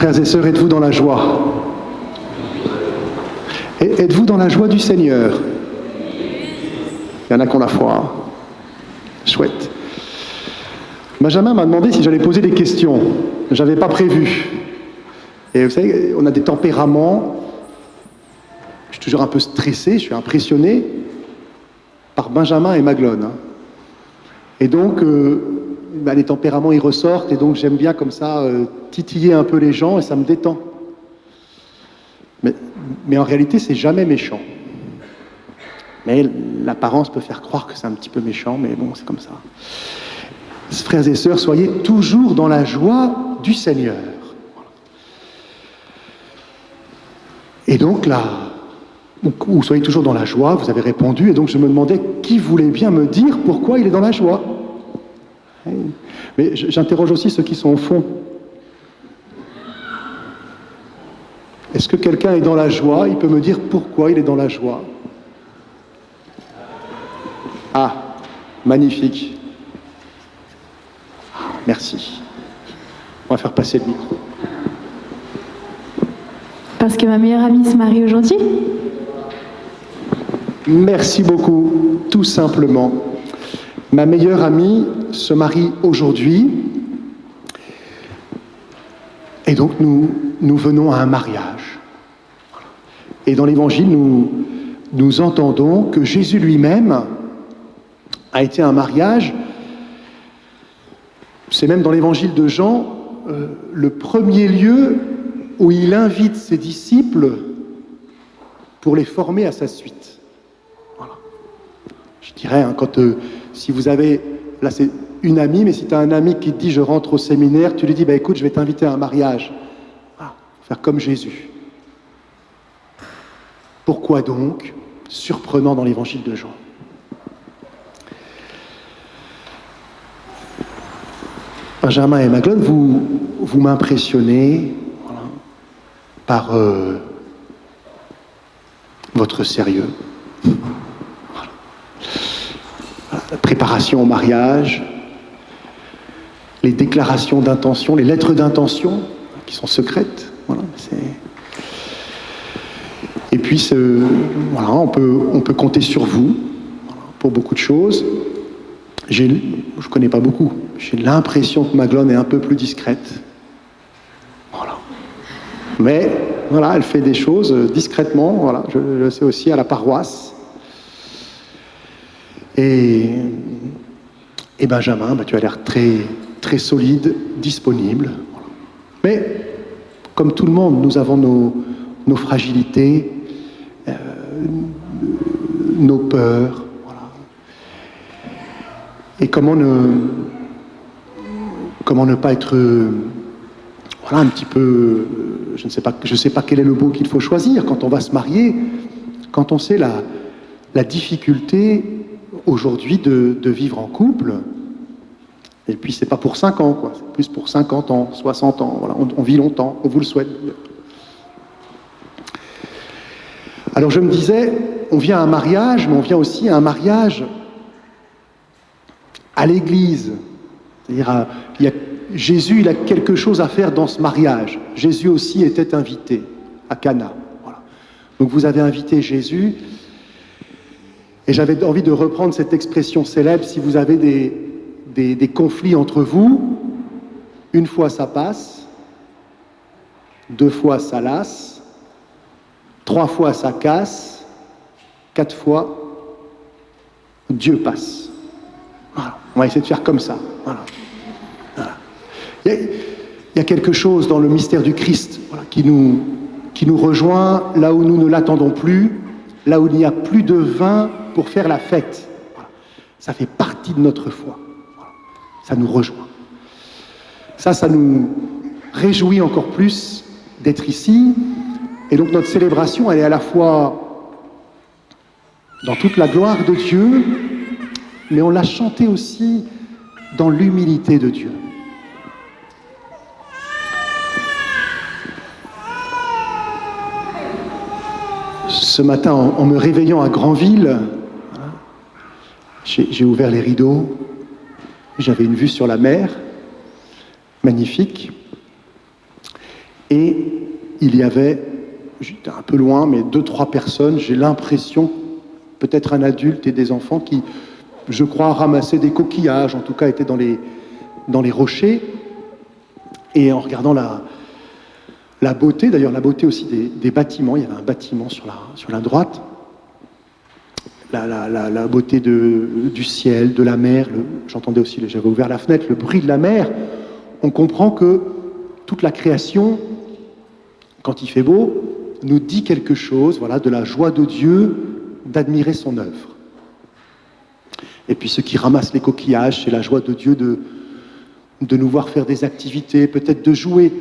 Frères et sœurs, êtes-vous dans la joie? Et êtes-vous dans la joie du Seigneur? Il y en a qui ont la foi. Hein. Chouette. Benjamin m'a demandé si j'allais poser des questions. Je n'avais pas prévu. Et vous savez, on a des tempéraments. Je suis toujours un peu stressé, je suis impressionné par Benjamin et Maglone. Hein. Et donc, les tempéraments, ils ressortent. Et donc, j'aime bien comme ça titiller un peu les gens et ça me détend. Mais en réalité, c'est jamais méchant. Mais l'apparence peut faire croire que c'est un petit peu méchant, mais bon, c'est comme ça. Frères et sœurs, soyez toujours dans la joie du Seigneur. Et donc là, ou soyez toujours dans la joie, vous avez répondu, et donc je me demandais qui voulait bien me dire pourquoi il est dans la joie. Mais j'interroge aussi ceux qui sont au fond. Est-ce que quelqu'un est dans la joie? Il peut me dire pourquoi il est dans la joie. Ah, magnifique. Merci. On va faire passer le micro. Parce que ma meilleure amie se marie aujourd'hui. Merci beaucoup, tout simplement. Ma meilleure amie se marie aujourd'hui. Et donc nous venons à un mariage. Et dans l'Évangile, nous entendons que Jésus lui-même a été un mariage. C'est même dans l'Évangile de Jean le premier lieu où il invite ses disciples pour les former à sa suite. Voilà. Je dirais, hein, si vous avez, là c'est une amie, mais si tu as un ami qui te dit « je rentre au séminaire », tu lui dis « écoute, je vais t'inviter à un mariage ». Voilà. Faire comme Jésus. Pourquoi donc? Surprenant dans l'Évangile de Jean. Benjamin et Maglone, vous m'impressionnez voilà, par votre sérieux. Voilà. La préparation au mariage, les déclarations d'intention, les lettres d'intention qui sont secrètes. Voilà, et puis, voilà, on peut compter sur vous voilà, pour beaucoup de choses. Je ne connais pas beaucoup. J'ai l'impression que Maglone est un peu plus discrète. Voilà. Mais, voilà, elle fait des choses discrètement. Voilà, je le sais aussi à la paroisse. Et Benjamin, tu as l'air très, très solide, disponible. Voilà. Mais, comme tout le monde, nous avons nos fragilités, nos peurs. Et comment ne pas être voilà, un petit peu, je ne sais pas quel est le mot qu'il faut choisir quand on va se marier, quand on sait la difficulté aujourd'hui de vivre en couple. Et puis c'est pas pour 5 ans, quoi. C'est plus pour 50 ans, 60 ans. Voilà, on vit longtemps, on vous le souhaite. Alors je me disais, on vient à un mariage, mais on vient aussi à un mariage à l'église. C'est-à-dire, Jésus, il a quelque chose à faire dans ce mariage. Jésus aussi était invité à Cana. Voilà. Donc vous avez invité Jésus, et j'avais envie de reprendre cette expression célèbre, si vous avez des conflits entre vous, une fois ça passe, 2 fois ça lasse, 3 fois ça casse, 4 fois Dieu passe. Voilà. On va essayer de faire comme ça. Voilà. Voilà. Il y a quelque chose dans le mystère du Christ voilà, qui nous rejoint là où nous ne l'attendons plus, là où il n'y a plus de vin pour faire la fête. Voilà. Ça fait partie de notre foi. Voilà. Ça nous rejoint. Ça nous réjouit encore plus d'être ici. Et donc notre célébration, elle est à la fois dans toute la gloire de Dieu, mais on l'a chanté aussi dans l'humilité de Dieu. Ce matin, en me réveillant à Granville, j'ai ouvert les rideaux, j'avais une vue sur la mer, magnifique, Et il y avait, j'étais un peu loin, mais 2-3 personnes, j'ai l'impression, peut-être un adulte et des enfants qui, je crois, ramassaient des coquillages, en tout cas étaient dans les rochers. Et en regardant la beauté, d'ailleurs la beauté aussi des bâtiments, il y avait un bâtiment sur la droite, la beauté du ciel, de la mer, j'entendais aussi, j'avais ouvert la fenêtre, le bruit de la mer, on comprend que toute la création, quand il fait beau, nous dit quelque chose, voilà, de la joie de Dieu d'admirer son œuvre. Et puis ceux qui ramassent les coquillages, c'est la joie de Dieu de nous voir faire des activités, peut-être de jouer.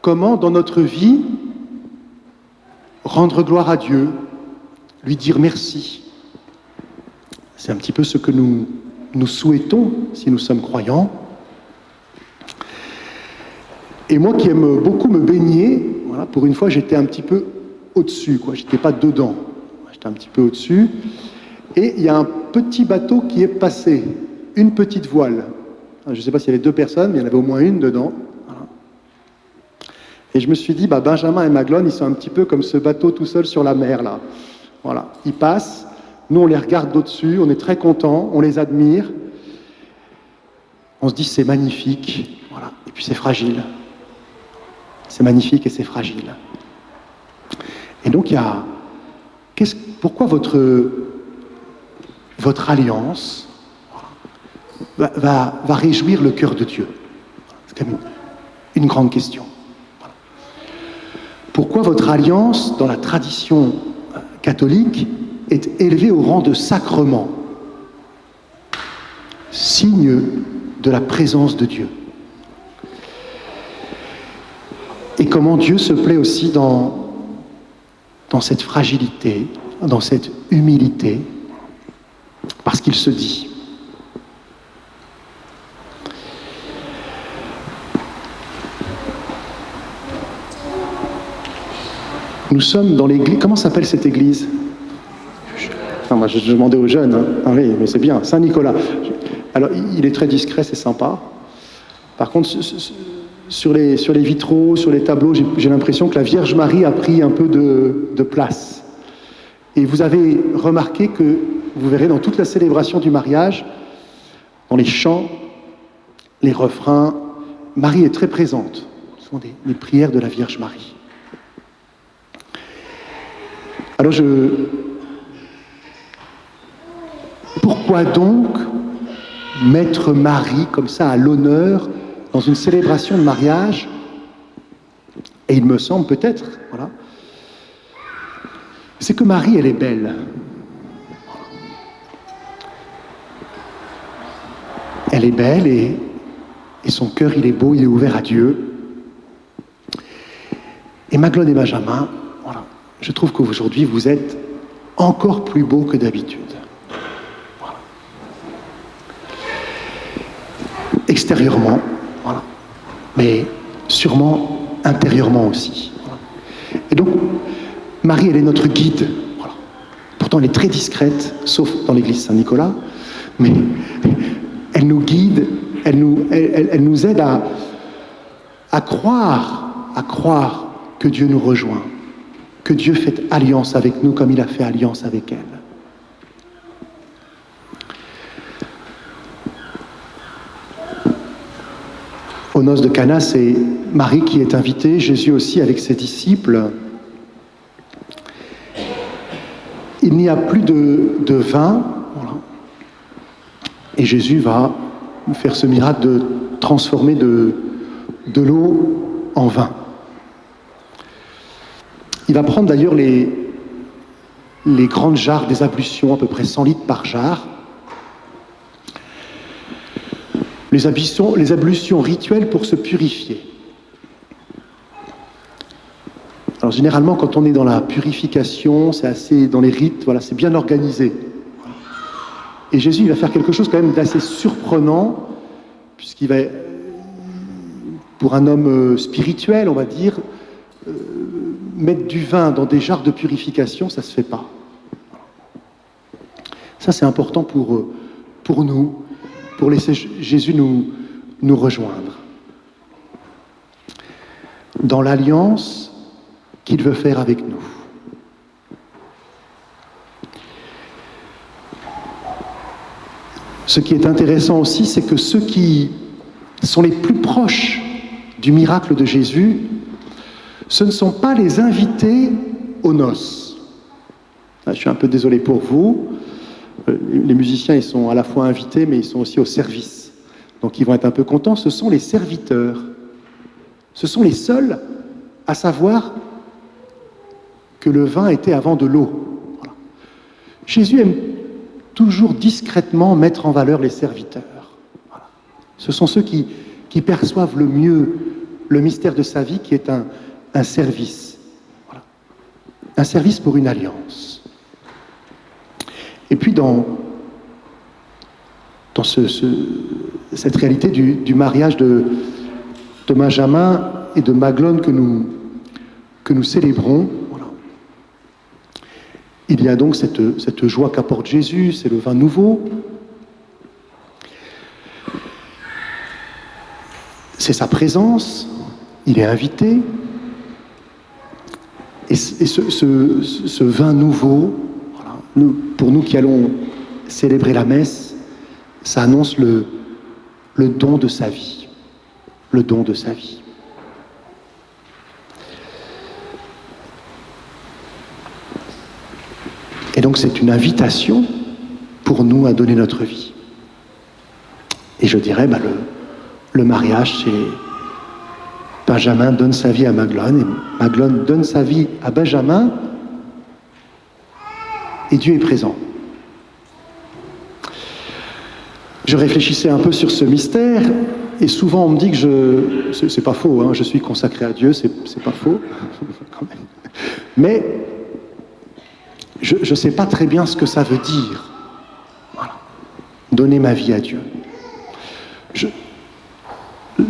Comment, dans notre vie, rendre gloire à Dieu, lui dire merci. C'est un petit peu ce que nous souhaitons si nous sommes croyants. Et moi qui aime beaucoup me baigner, voilà, pour une fois j'étais un petit peu au-dessus, quoi. J'étais pas dedans, j'étais un petit peu au-dessus. Et il y a un petit bateau qui est passé, une petite voile. Je ne sais pas s'il y avait 2 personnes, mais il y en avait au moins une dedans. Voilà. Et je me suis dit, Benjamin et Maglone, ils sont un petit peu comme ce bateau tout seul sur la mer, là. Voilà, ils passent, nous on les regarde d'au-dessus, on est très contents, on les admire. On se dit, c'est magnifique, voilà. Et puis c'est fragile. C'est magnifique et c'est fragile. Et donc il y a... Pourquoi votre alliance va réjouir le cœur de Dieu? C'est quand même une grande question. Voilà. Pourquoi votre alliance, dans la tradition catholique, est élevée au rang de sacrement, signe de la présence de Dieu? Et comment Dieu se plaît aussi dans cette fragilité, dans cette humilité, parce qu'il se dit. Nous sommes dans l'église. Comment s'appelle cette église? Moi, je demandais aux jeunes. Hein. Ah oui, mais c'est bien. Saint-Nicolas. Alors, il est très discret, c'est sympa. Par contre, sur les vitraux, sur les tableaux, j'ai l'impression que la Vierge Marie a pris un peu de place. Et vous avez remarqué que, vous verrez dans toute la célébration du mariage, dans les chants, les refrains, Marie est très présente. Ce sont des prières de la Vierge Marie. Alors pourquoi donc mettre Marie comme ça à l'honneur dans une célébration de mariage? Et il me semble peut-être, voilà, c'est que Marie, elle est belle. Elle est belle et son cœur, il est beau, il est ouvert à Dieu. Et Maglone et Benjamin, voilà, je trouve qu'aujourd'hui, vous êtes encore plus beaux que d'habitude. Voilà. Extérieurement, voilà, mais sûrement intérieurement aussi. Voilà. Et donc, Marie, elle est notre guide. Voilà. Pourtant, elle est très discrète, sauf dans l'église Saint-Nicolas, mais elle nous guide, elle nous aide à croire que Dieu nous rejoint, que Dieu fait alliance avec nous comme il a fait alliance avec elle. Aux noces de Cana, c'est Marie qui est invitée, Jésus aussi avec ses disciples. Il n'y a plus de vin, voilà. Et Jésus va faire ce miracle de transformer de l'eau en vin. Il va prendre d'ailleurs les grandes jarres des ablutions, à peu près 100 litres par jarre. Les ablutions rituelles pour se purifier. Alors généralement, quand on est dans la purification, c'est assez dans les rites, voilà, c'est bien organisé. Et Jésus, il va faire quelque chose quand même d'assez surprenant, puisqu'il va, pour un homme spirituel, on va dire, mettre du vin dans des jarres de purification, ça ne se fait pas. Ça, c'est important pour nous, pour laisser Jésus nous rejoindre. dans l'alliance qu'il veut faire avec nous. Ce qui est intéressant aussi, c'est que ceux qui sont les plus proches du miracle de Jésus, ce ne sont pas les invités aux noces. Je suis un peu désolé pour vous. Les musiciens, ils sont à la fois invités, mais ils sont aussi au service. Donc ils vont être un peu contents. Ce sont les serviteurs. Ce sont les seuls à savoir que le vin était avant de l'eau. Voilà. Jésus aime toujours discrètement mettre en valeur les serviteurs. Voilà. Ce sont ceux qui perçoivent le mieux le mystère de sa vie, qui est un service. Voilà. Un service pour une alliance. Et puis dans cette réalité du mariage de Benjamin et de Maglone que nous célébrons, voilà. Il y a donc cette joie qu'apporte Jésus, c'est le vin nouveau. C'est sa présence, il est invité. Et ce vin nouveau, voilà, pour nous qui allons célébrer la messe, ça annonce le don de sa vie. Le don de sa vie. Et donc c'est une invitation pour nous à donner notre vie. Et je dirais, le mariage, c'est Benjamin donne sa vie à Maglone, et Maglone donne sa vie à Benjamin, et Dieu est présent. Je réfléchissais un peu sur ce mystère, et souvent on me dit que c'est pas faux, hein, je suis consacré à Dieu, c'est pas faux, quand même. Mais je ne sais pas très bien ce que ça veut dire. Voilà. Donner ma vie à Dieu.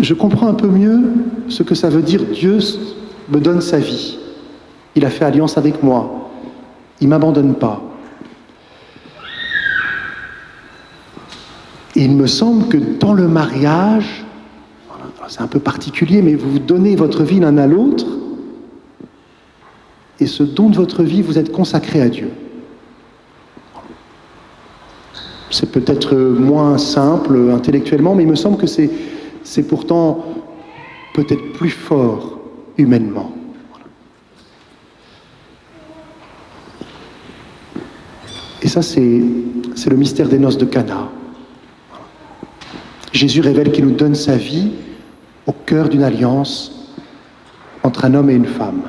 Je comprends un peu mieux ce que ça veut dire. Dieu me donne sa vie. Il a fait alliance avec moi. Il ne m'abandonne pas. Et il me semble que dans le mariage, c'est un peu particulier, mais vous donnez votre vie l'un à l'autre, et ce don de votre vie, vous êtes consacré à Dieu. C'est peut-être moins simple intellectuellement, mais il me semble que c'est pourtant peut-être plus fort humainement. Et ça, c'est le mystère des noces de Cana. Jésus révèle qu'il nous donne sa vie au cœur d'une alliance entre un homme et une femme.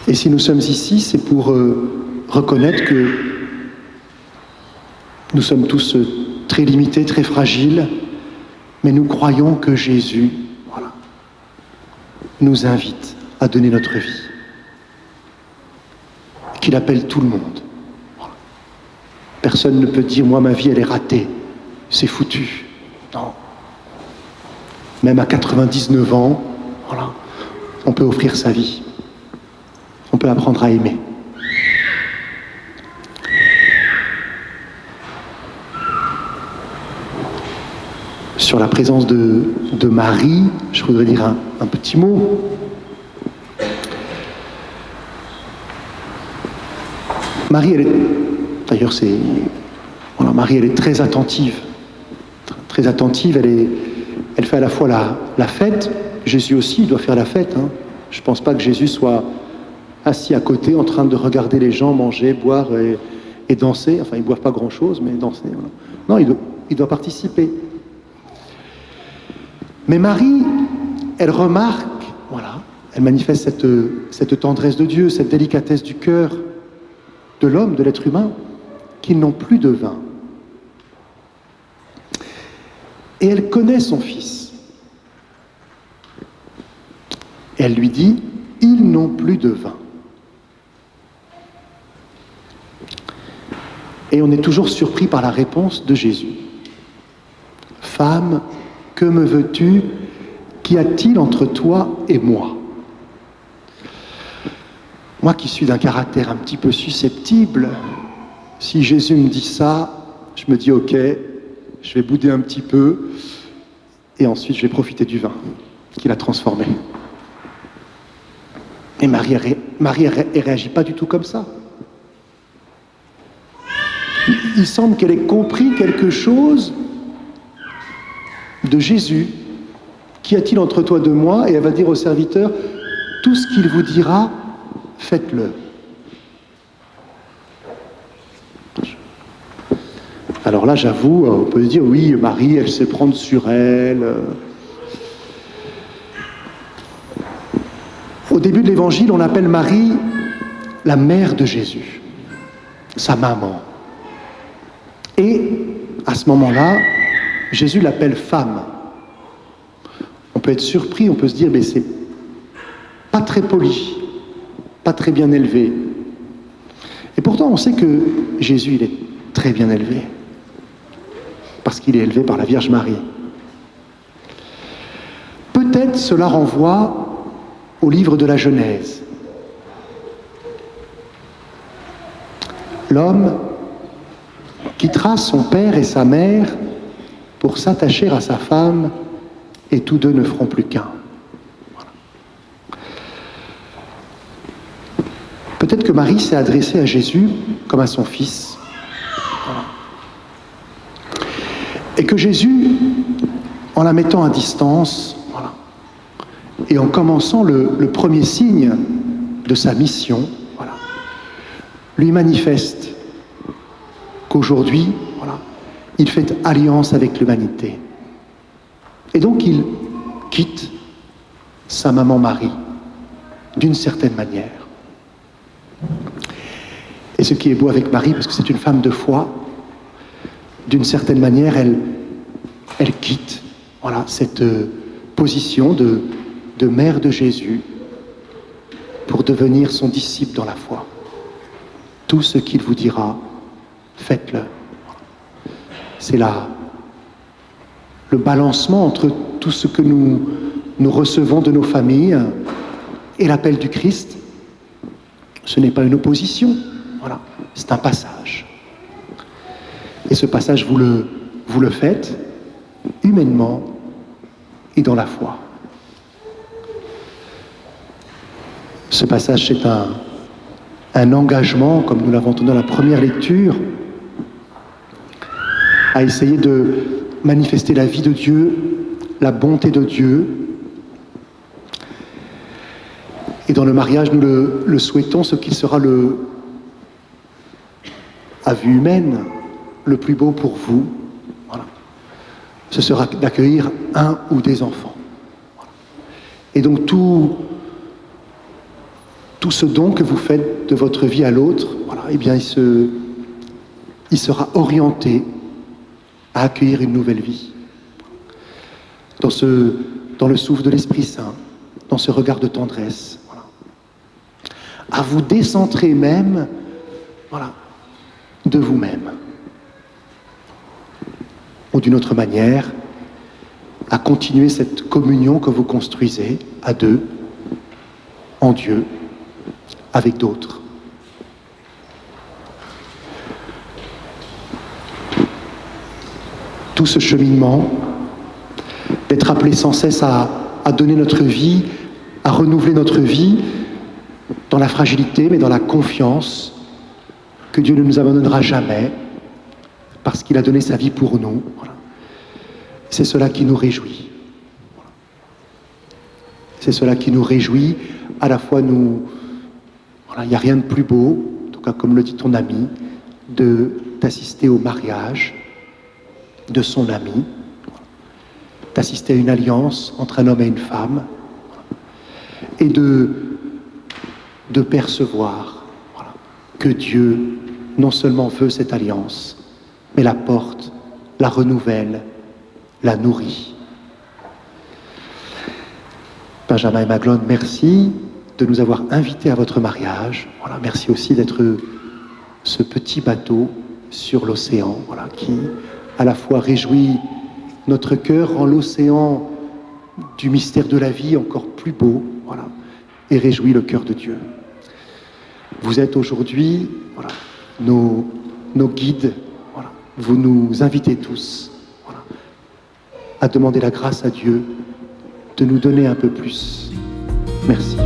Et si nous sommes ici, c'est pour reconnaître que nous sommes tous très limités, très fragiles, mais nous croyons que Jésus, voilà, nous invite à donner notre vie. Qu'il appelle tout le monde. Voilà. Personne ne peut dire, moi ma vie elle est ratée, c'est foutu. Non. Même à 99 ans, voilà, on peut offrir sa vie. On peut apprendre à aimer. Sur la présence de Marie, je voudrais dire un petit mot. Marie, d'ailleurs, Marie, elle est très attentive. Très attentive, elle fait à la fois la fête. Jésus aussi, il doit faire la fête. Hein. Je ne pense pas que Jésus soit assis à côté, en train de regarder les gens manger, boire et danser. Enfin, ils ne boivent pas grand-chose, mais danser. Voilà. Non, il doit participer. Mais Marie, elle remarque, voilà, elle manifeste cette tendresse de Dieu, cette délicatesse du cœur de l'homme, de l'être humain, qu'ils n'ont plus de vin. Et elle connaît son fils. Et elle lui dit, ils n'ont plus de vin. Et on est toujours surpris par la réponse de Jésus. Femme, que me veux-tu? Qu'y a-t-il entre toi et moi? Moi qui suis d'un caractère un petit peu susceptible, si Jésus me dit ça, je me dis ok, je vais bouder un petit peu, et ensuite je vais profiter du vin qui l'a transformé. Et Marie ne réagit pas du tout comme ça. Il semble qu'elle ait compris quelque chose de Jésus. Qu'y a-t-il entre toi et moi? Et elle va dire au serviteur, tout ce qu'il vous dira, faites-le. Alors là, j'avoue, on peut se dire, oui, Marie, elle sait prendre sur elle. Au début de l'Évangile, on appelle Marie la mère de Jésus, sa maman. Et à ce moment-là, Jésus l'appelle femme. On peut être surpris, on peut se dire, mais c'est pas très poli, pas très bien élevé. Et pourtant, on sait que Jésus, il est très bien élevé, parce qu'il est élevé par la Vierge Marie. Peut-être cela renvoie au livre de la Genèse. L'homme quittera son père et sa mère pour s'attacher à sa femme, et tous deux ne feront plus qu'un. Voilà. Peut-être que Marie s'est adressée à Jésus comme à son fils. Voilà. Et que Jésus, en la mettant à distance, voilà, et en commençant le premier signe de sa mission, voilà, lui manifeste qu'aujourd'hui, voilà, il fait alliance avec l'humanité. Et donc il quitte sa maman Marie, d'une certaine manière. Et ce qui est beau avec Marie, parce que c'est une femme de foi, d'une certaine manière, elle quitte, voilà, cette position de mère de Jésus pour devenir son disciple dans la foi. Tout ce qu'il vous dira, faites-le. C'est le balancement entre tout ce que nous recevons de nos familles et l'appel du Christ. Ce n'est pas une opposition, voilà, c'est un passage. Et ce passage, vous le faites humainement et dans la foi. Ce passage, c'est un engagement, comme nous l'avons entendu dans la première lecture, à essayer de manifester la vie de Dieu, la bonté de Dieu. Et dans le mariage, nous le souhaitons, ce qui sera à vue humaine, le plus beau pour vous. Voilà. Ce sera d'accueillir un ou des enfants. Voilà. Et donc tout ce don que vous faites de votre vie à l'autre, voilà, eh bien, il sera orienté à accueillir une nouvelle vie. Dans le souffle de l'Esprit Saint, dans ce regard de tendresse, voilà. À vous décentrer même, voilà, de vous-même. Ou d'une autre manière, à continuer cette communion que vous construisez à deux, en Dieu, avec d'autres. Tout ce cheminement, d'être appelé sans cesse à donner notre vie, à renouveler notre vie, dans la fragilité, mais dans la confiance que Dieu ne nous abandonnera jamais, parce qu'il a donné sa vie pour nous. Voilà. C'est cela qui nous réjouit. Voilà. C'est cela qui nous réjouit. À la fois, voilà, il n'y a rien de plus beau, en tout cas comme le dit ton ami, d'assister au mariage de son ami, d'assister à une alliance entre un homme et une femme, et de percevoir, voilà, que Dieu non seulement veut cette alliance, mais la porte, la renouvelle, la nourrit. Benjamin et Maglone, merci de nous avoir invités à votre mariage. Voilà, merci aussi d'être ce petit bateau sur l'océan, voilà, qui à la fois réjouit notre cœur, rend l'océan du mystère de la vie encore plus beau, voilà, et réjouit le cœur de Dieu. Vous êtes aujourd'hui, voilà, nos guides, voilà. Vous nous invitez tous, voilà, à demander la grâce à Dieu de nous donner un peu plus. Merci.